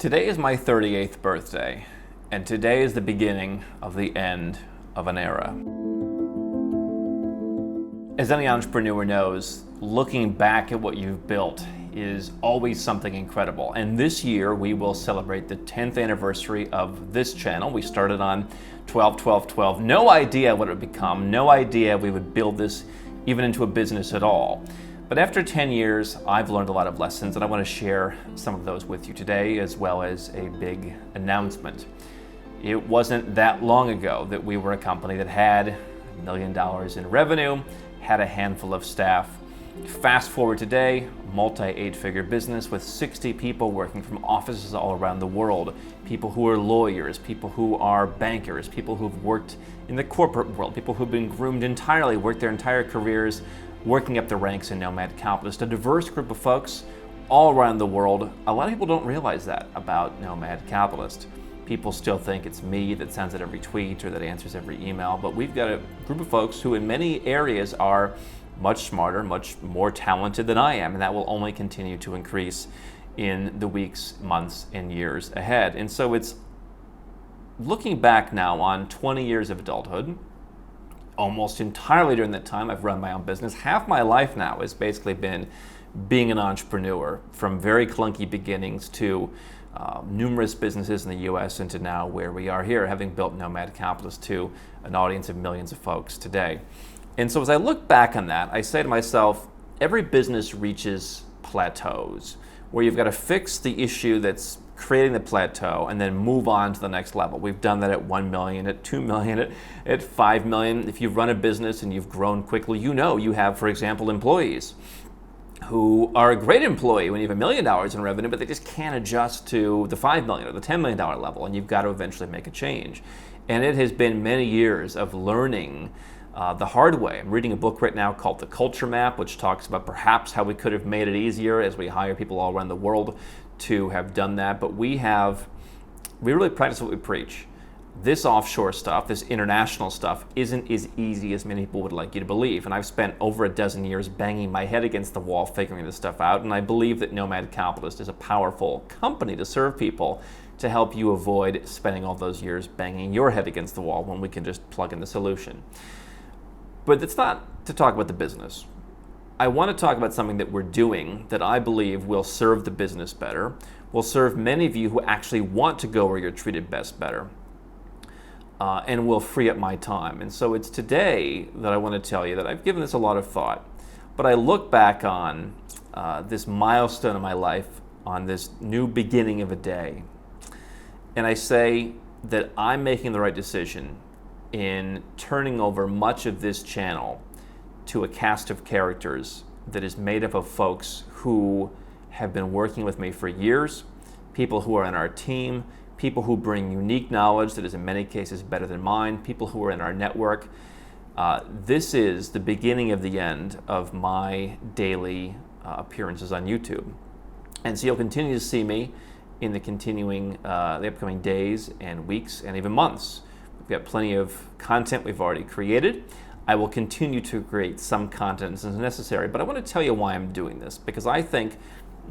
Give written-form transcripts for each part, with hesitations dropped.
Today is my 38th birthday, and today is the beginning of the end of an era. As any entrepreneur knows, looking back at what you've built is always something incredible. And this year we will celebrate the 10th anniversary of this channel. We started on 12/12/12. No idea what it would become, no idea we would build this even into a business at all. But after 10 years, I've learned a lot of lessons, and I want to share some of those with you today, as well as a big announcement. It wasn't that long ago that we were a company that had $1 million in revenue, had a handful of staff. Fast forward today, multi-8-figure business with 60 people working from offices all around the world. People who are lawyers, people who are bankers, people who've worked in the corporate world, people who've been groomed entirely, worked their entire careers working up the ranks in Nomad Capitalist. A diverse group of folks all around the world. A lot of people don't realize that about Nomad Capitalist. People still think it's me that sends out every tweet or that answers every email, but we've got a group of folks who in many areas are much smarter, much more talented than I am, and that will only continue to increase in the weeks, months, and years ahead. And so it's looking back now on 20 years of adulthood. Almost entirely during that time, I've run my own business. Half my life now has basically been being an entrepreneur, from very clunky beginnings to numerous businesses in the US and to now where we are here, having built Nomad Capitalist to an audience of millions of folks today. And so as I look back on that, I say to myself, every business reaches plateaus where you've got to fix the issue that's creating the plateau and then move on to the next level. We've done that at 1 million, at 2 million, at 5 million. If you've run a business and you've grown quickly, you know you have, for example, employees who are a great employee when you have $1 million in revenue, but they just can't adjust to the $5 million or the $10 million level, and you've got to eventually make a change. And it has been many years of learning the hard way. I'm reading a book right now called The Culture Map, which talks about perhaps how we could have made it easier as we hire people all around the world to have done that. But we really practice what we preach. This offshore stuff, this international stuff, isn't as easy as many people would like you to believe. And I've spent over a dozen years banging my head against the wall figuring this stuff out. And I believe that Nomad Capitalist is a powerful company to serve people, to help you avoid spending all those years banging your head against the wall when we can just plug in the solution. But it's not to talk about the business. I want to talk about something that we're doing that I believe will serve the business better, will serve many of you who actually want to go where you're treated best better, and will free up my time. And so it's today that I want to tell you that I've given this a lot of thought, but I look back on this milestone in my life, on this new beginning of a day, and I say that I'm making the right decision in turning over much of this channel to a cast of characters that is made up of folks who have been working with me for years, people who are in our team, people who bring unique knowledge that is in many cases better than mine, people who are in our network. This is the beginning of the end of my daily appearances on YouTube. And so you'll continue to see me in the upcoming days and weeks and even months. We've got plenty of content we've already created. I will continue to create some content as necessary, but I want to tell you why I'm doing this, because I think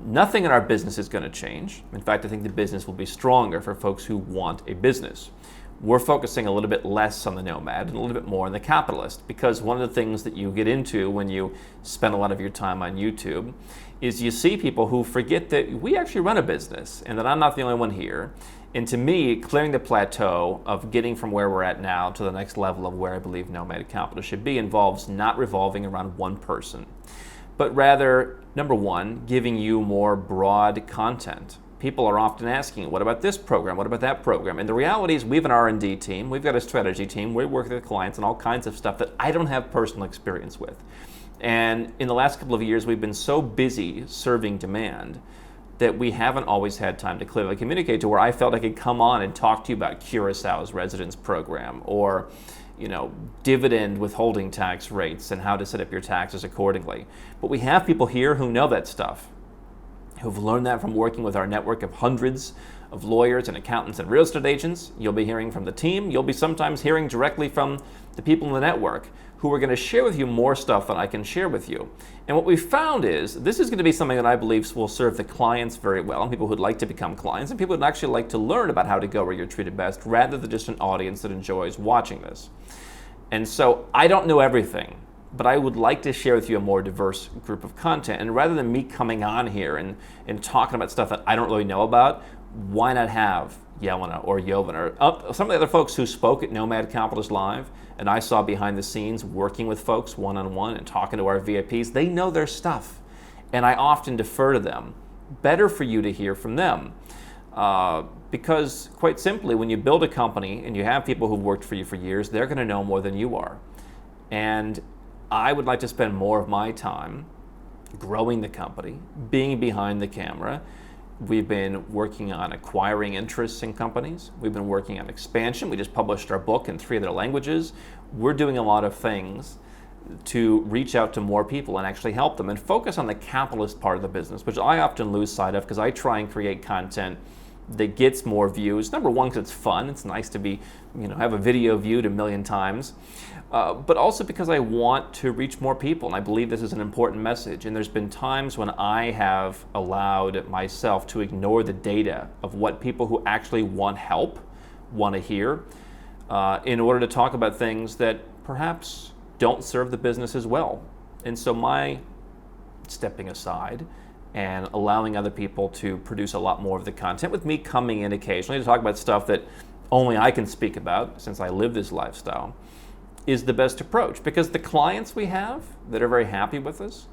nothing in our business is going to change. In fact, I think the business will be stronger for folks who want a business. We're focusing a little bit less on the Nomad and a little bit more on the Capitalist, because one of the things that you get into when you spend a lot of your time on YouTube is you see people who forget that we actually run a business and that I'm not the only one here. And to me, clearing the plateau of getting from where we're at now to the next level of where I believe Nomad Capitalist should be involves not revolving around one person, but rather, number one, giving you more broad content. People are often asking, what about this program? What about that program? And the reality is we have an R&D team, we've got a strategy team, we work with clients on all kinds of stuff that I don't have personal experience with. And in the last couple of years, we've been so busy serving demand that we haven't always had time to clearly communicate to where I felt I could come on and talk to you about Curaçao's residence program, or dividend withholding tax rates and how to set up your taxes accordingly. But we have people here who know that stuff, who've learned that from working with our network of hundreds of lawyers and accountants and real estate agents. You'll be hearing from the team. You'll be sometimes hearing directly from the people in the network who are going to share with you more stuff than I can share with you. And what we found is this is going to be something that I believe will serve the clients very well, and people who'd like to become clients, and people who'd actually like to learn about how to go where you're treated best, rather than just an audience that enjoys watching this. And so I don't know everything, but I would like to share with you a more diverse group of content. And rather than me coming on here and talking about stuff that I don't really know about, why not have Yelena or Jovan or some of the other folks who spoke at Nomad Capitalist Live, and I saw behind the scenes working with folks one-on-one and talking to our VIPs. They know their stuff, and I often defer to them. Better for you to hear from them. Because quite simply, when you build a company and you have people who've worked for you for years, they're going to know more than you are. And I would like to spend more of my time growing the company, being behind the camera. We've been working on acquiring interests in companies. We've been working on expansion. We just published our book in 3 other languages. We're doing a lot of things to reach out to more people and actually help them and focus on the capitalist part of the business, which I often lose sight of because I try and create content that gets more views. Number one, because it's fun. It's nice to be, have a video viewed 1 million times. But also because I want to reach more people, and I believe this is an important message. And there's been times when I have allowed myself to ignore the data of what people who actually want help want to hear in order to talk about things that perhaps don't serve the business as well. And so my stepping aside and allowing other people to produce a lot more of the content, with me coming in occasionally to talk about stuff that only I can speak about since I live this lifestyle, is the best approach. Because the clients we have that are very happy with us,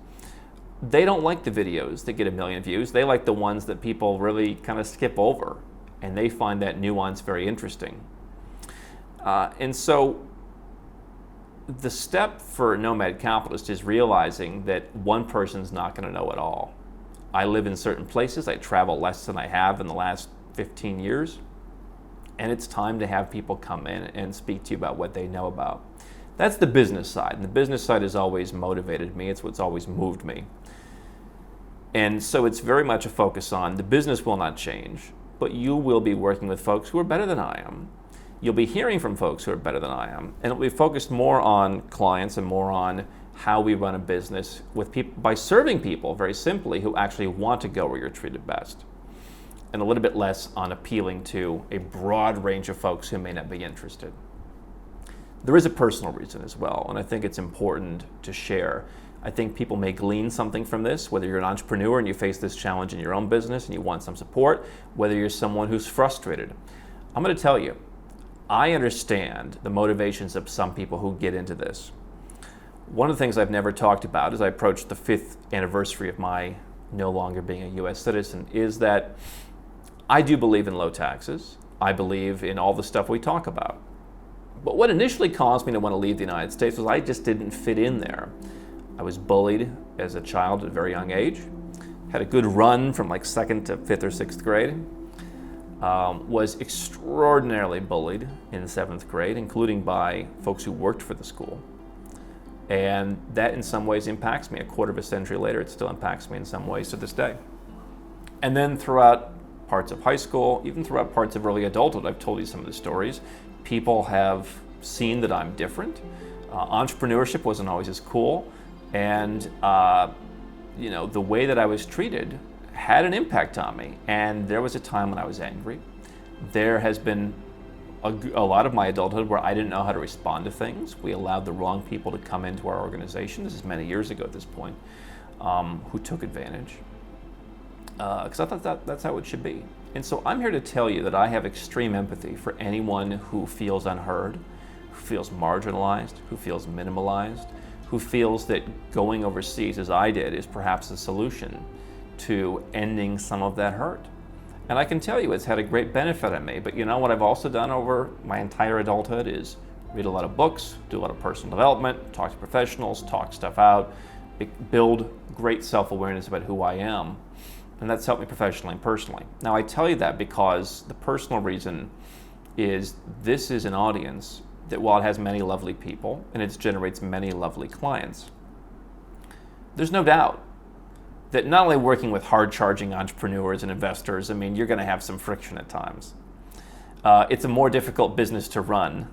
they don't like the videos that get 1 million views. They like the ones that people really kind of skip over, and they find that nuance very interesting. And so the step for Nomad Capitalist is realizing that one person's not going to know it all. I live in certain places. I travel less than I have in the last 15 years. And it's time to have people come in and speak to you about what they know about. That's the business side. And the business side has always motivated me. It's what's always moved me. And so it's very much a focus on the business will not change, but you will be working with folks who are better than I am. You'll be hearing from folks who are better than I am. And it'll be focused more on clients and more on how we run a business with people, by serving people very simply who actually want to go where you're treated best, and a little bit less on appealing to a broad range of folks who may not be interested. There is a personal reason as well, and I think it's important to share. I think people may glean something from this, whether you're an entrepreneur and you face this challenge in your own business and you want some support, whether you're someone who's frustrated. I'm going to tell you, I understand the motivations of some people who get into this. One of the things I've never talked about as I approach the 5th anniversary of my no longer being a U.S. citizen is that I do believe in low taxes. I believe in all the stuff we talk about. But what initially caused me to want to leave the United States was I just didn't fit in there. I was bullied as a child at a very young age. Had a good run from like 2nd to 5th or 6th grade. Was extraordinarily bullied in 7th grade, including by folks who worked for the school. And that in some ways impacts me. A quarter of a century later, it still impacts me in some ways to this day. And then throughout parts of high school, even throughout parts of early adulthood, I've told you some of the stories, people have seen that I'm different. Entrepreneurship wasn't always as cool. And the way that I was treated had an impact on me. And there was a time when I was angry. There has been a lot of my adulthood where I didn't know how to respond to things. We allowed the wrong people to come into our organization. This is many years ago at this point, who took advantage. Because I thought that's how it should be. And so I'm here to tell you that I have extreme empathy for anyone who feels unheard, who feels marginalized, who feels minimalized, who feels that going overseas, as I did, is perhaps a solution to ending some of that hurt. And I can tell you it's had a great benefit on me. But you know what I've also done over my entire adulthood is read a lot of books, do a lot of personal development, talk to professionals, talk stuff out, build great self-awareness about who I am. And that's helped me professionally and personally. Now I tell you that because the personal reason is this is an audience that while it has many lovely people and it generates many lovely clients, there's no doubt that not only working with hard-charging entrepreneurs and investors, I mean, you're going to have some friction at times. It's a more difficult business to run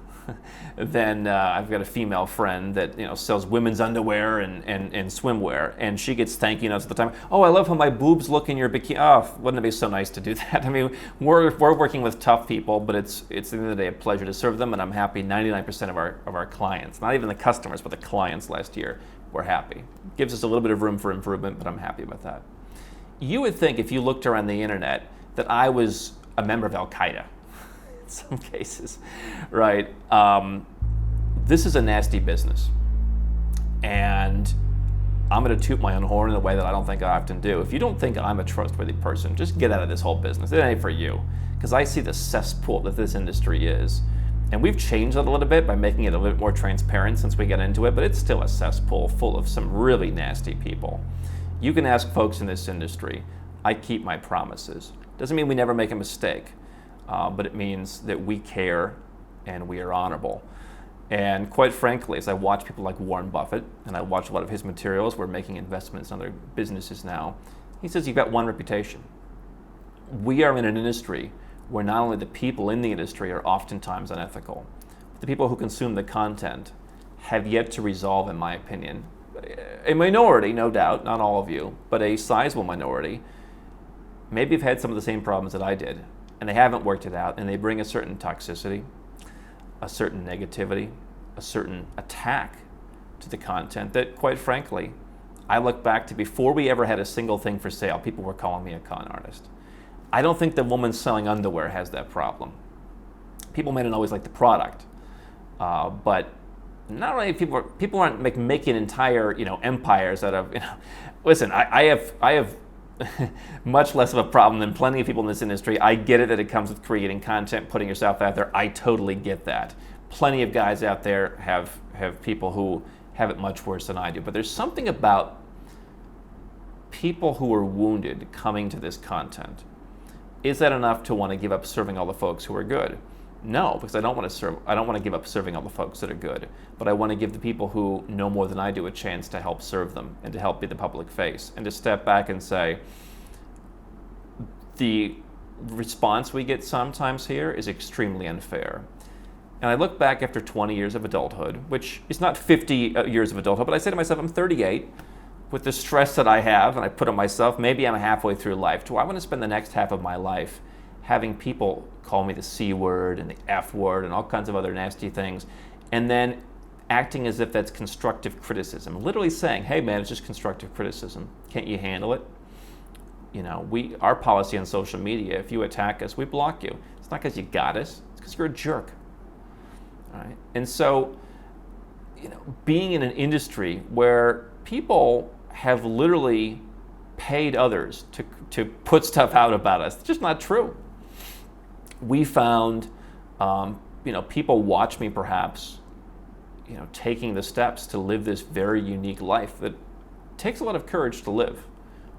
than I've got a female friend that sells women's underwear and swimwear, and she gets thank you notes at the time. Oh, I love how my boobs look in your bikini. Oh, wouldn't it be so nice to do that? I mean, we're working with tough people, but it's at the end of the day a pleasure to serve them, and I'm happy 99% of our clients, not even the customers, but the clients last year, were happy. Gives us a little bit of room for improvement, but I'm happy about that. You would think if you looked around the internet that I was a member of Al-Qaeda. Some cases, right? This is a nasty business, and I'm going to toot my own horn in a way that I don't think I often do. If you don't think I'm a trustworthy person, just get out of this whole business. It ain't for you, because I see the cesspool that this industry is, and we've changed it a little bit by making it a little bit more transparent since we got into it, but it's still a cesspool full of some really nasty people. You can ask folks in this industry. I keep my promises. Doesn't mean we never make a mistake. But it means that we care and we are honorable. And quite frankly, as I watch people like Warren Buffett, and I watch a lot of his materials, we're making investments in other businesses now, he says you've got one reputation. We are in an industry where not only the people in the industry are oftentimes unethical, but the people who consume the content have yet to resolve, in my opinion, a minority, no doubt, not all of you, but a sizable minority, maybe have had some of the same problems that I did. And they haven't worked it out, and they bring a certain toxicity, a certain negativity, a certain attack to the content that, quite frankly, I look back to before we ever had a single thing for sale, people were calling me a con artist. I don't think the woman selling underwear has that problem. People may not always like the product, but not only people aren't making entire empires out of Listen, I have much less of a problem than plenty of people in this industry. I get it that it comes with creating content, putting yourself out there. I totally get that. Plenty of guys out there have people who have it much worse than I do. But there's something about people who are wounded coming to this content. Is that enough to want to give up serving all the folks who are good? No, because I don't want to give up serving all the folks that are good. But I want to give the people who know more than I do a chance to help serve them and to help be the public face and to step back and say, the response we get sometimes here is extremely unfair. And I look back after 20 years of adulthood, which is not 50 years of adulthood, but I say to myself, I'm 38. With the stress that I have, and I put on myself, maybe I'm halfway through life. Do I want to spend the next half of my life having people call me the C word and the F word and all kinds of other nasty things, and then acting as if that's constructive criticism, literally saying, hey man, it's just constructive criticism. Can't you handle it? Our policy on social media, if you attack us, we block you. It's not because you got us, it's because you're a jerk. All right? And so, being in an industry where people have literally paid others to put stuff out about us, it's just not true. We found, people watch me perhaps, taking the steps to live this very unique life that takes a lot of courage to live,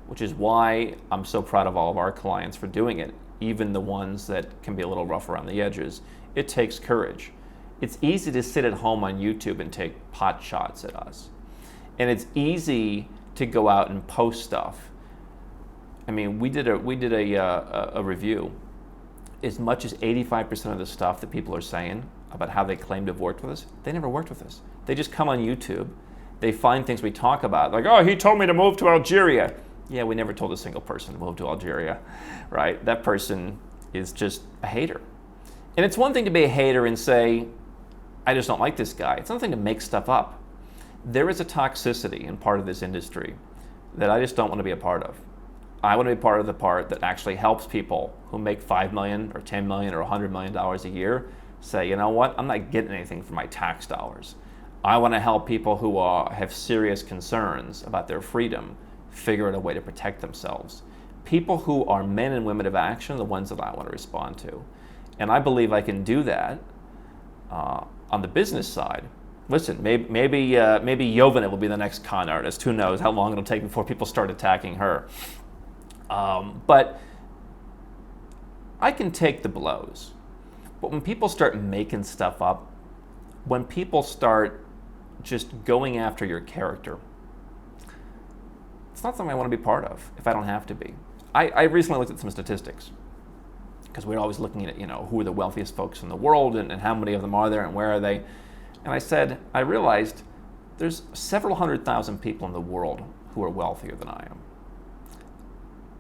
which is why I'm so proud of all of our clients for doing it, even the ones that can be a little rough around the edges. It takes courage. It's easy to sit at home on YouTube and take pot shots at us. And it's easy to go out and post stuff. I mean, we did a review. As much as 85% of the stuff that people are saying about how they claim to have worked with us, they never worked with us. They just come on YouTube. They find things we talk about, like, oh, he told me to move to Algeria. Yeah, we never told a single person to move to Algeria, right? That person is just a hater. And it's one thing to be a hater and say, I just don't like this guy. It's another thing to make stuff up. There is a toxicity in part of this industry that I just don't want to be a part of. I want to be part of the part that actually helps people who make $5 million or $10 million or $100 million a year say, you know what, I'm not getting anything for my tax dollars. I want to help people who have serious concerns about their freedom figure out a way to protect themselves. People who are men and women of action are the ones that I want to respond to. And I believe I can do that on the business side. Listen, maybe Yovana will be the next con artist. Who knows how long it'll take before people start attacking her. But I can take the blows. But when people start making stuff up, when people start just going after your character, it's not something I want to be part of if I don't have to be. I recently looked at some statistics because we're always looking at, who are the wealthiest folks in the world and how many of them are there and where are they. And I realized there's several 100,000 people in the world who are wealthier than I am.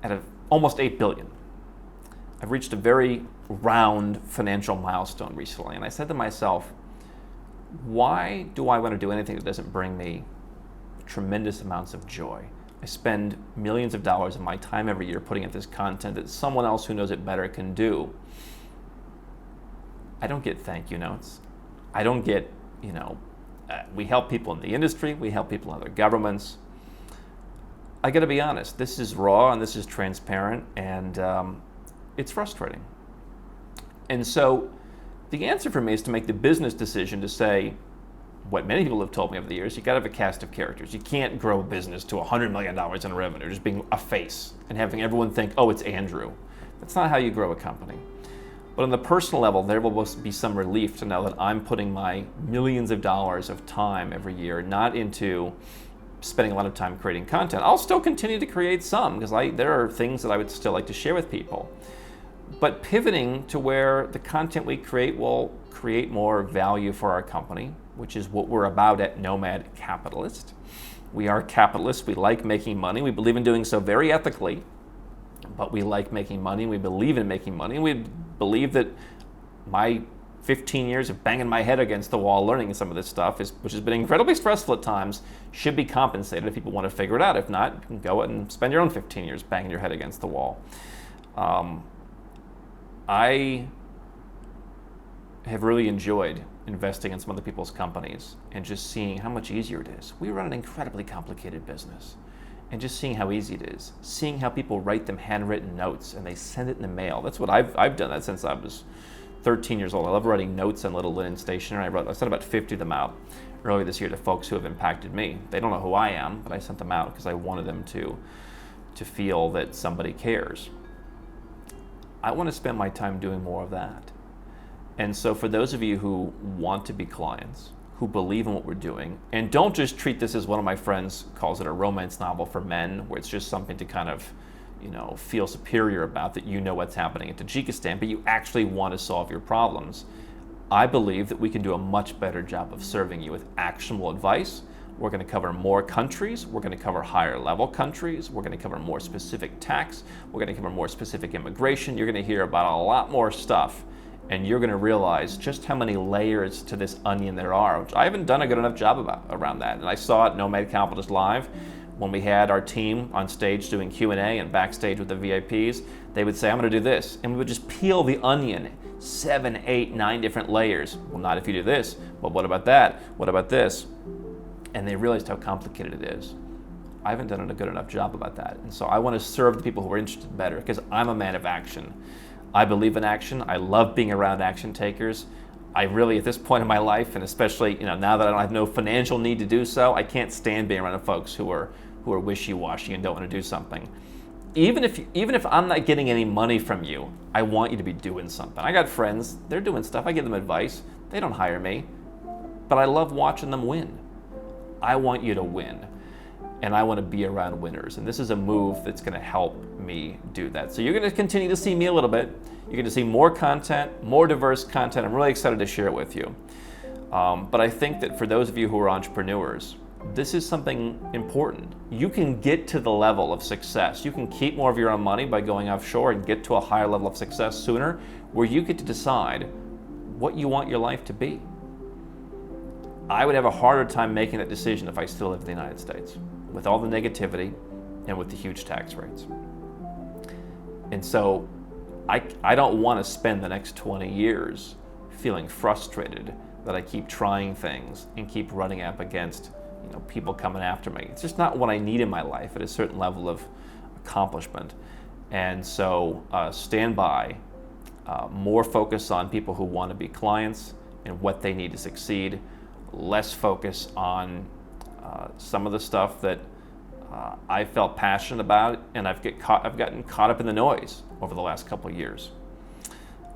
Out of almost 8 billion. I've reached a very round financial milestone recently, and I said to myself, why do I want to do anything that doesn't bring me tremendous amounts of joy? I spend millions of dollars of my time every year putting out this content that someone else who knows it better can do. I don't get thank you notes. I don't get, we help people in the industry, we help people in other governments. I got to be honest, this is raw and this is transparent, and it's frustrating. And so the answer for me is to make the business decision to say, what many people have told me over the years, you got to have a cast of characters. You can't grow a business to $100 million in revenue, just being a face and having everyone think, oh, it's Andrew. That's not how you grow a company. But on the personal level, there will be some relief to know that I'm putting my millions of dollars of time every year, not into spending a lot of time creating content. I'll still continue to create some because there are things that I would still like to share with people. But pivoting to where the content we create will create more value for our company, which is what we're about at Nomad Capitalist. We are capitalists. We like making money. We believe in doing so very ethically, but we like making money. We believe in making money. And we believe that my 15 years of banging my head against the wall learning some of this stuff, which has been incredibly stressful at times, should be compensated if people want to figure it out. If not, you can go and spend your own 15 years banging your head against the wall. I have really enjoyed investing in some other people's companies and just seeing how much easier it is. We run an incredibly complicated business, and just seeing how easy it is, seeing how people write them handwritten notes and they send it in the mail. That's what I've done that since I was 13 years old. I love writing notes on little linen stationery. I sent about 50 of them out earlier this year to folks who have impacted me. They don't know who I am, but I sent them out because I wanted them to feel that somebody cares. I want to spend my time doing more of that. And so for those of you who want to be clients, who believe in what we're doing, and don't just treat this as one of my friends calls it a romance novel for men, where it's just something to kind of, feel superior about, that you know what's happening in Tajikistan, but you actually want to solve your problems. I believe that we can do a much better job of serving you with actionable advice. We're going to cover more countries. We're going to cover higher level countries. We're going to cover more specific tax. We're going to cover more specific immigration. You're going to hear about a lot more stuff. And you're going to realize just how many layers to this onion there are, which I haven't done a good enough job around that. And I saw it Nomad Capitalist Live when we had our team on stage doing Q&A and backstage with the VIPs. They would say, I'm going to do this. And we would just peel the onion, 7, 8, 9 different layers. Well, not if you do this, but what about that? What about this? And they realized how complicated it is. I haven't done a good enough job about that. And so I want to serve the people who are interested better because I'm a man of action. I believe in action. I love being around action takers. I really, at this point in my life, and especially now that I don't have no financial need to do so, I can't stand being around folks who are wishy-washy and don't want to do something. Even if I'm not getting any money from you, I want you to be doing something. I got friends, they're doing stuff. I give them advice. They don't hire me, but I love watching them win. I want you to win, and I want to be around winners. And this is a move that's going to help me do that. So you're going to continue to see me a little bit. You're going to see more content, more diverse content. I'm really excited to share it with you. But I think that for those of you who are entrepreneurs, this is something important. You can get to the level of success. You can keep more of your own money by going offshore and get to a higher level of success sooner, where you get to decide what you want your life to be. I would have a harder time making that decision if I still lived in the United States, with all the negativity and with the huge tax rates. And so I don't want to spend the next 20 years feeling frustrated that I keep trying things and keep running up against people coming after me. It's just not what I need in my life at a certain level of accomplishment. And so stand by, more focus on people who want to be clients and what they need to succeed, less focus on some of the stuff that I felt passionate about, and I've gotten caught up in the noise over the last couple of years.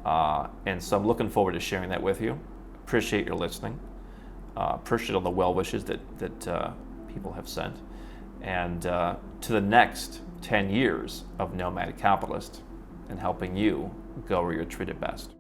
And so I'm looking forward to sharing that with you. Appreciate your listening. Appreciate all the well wishes that people have sent. and to the next 10 years of Nomad Capitalist and helping you go where you're treated best.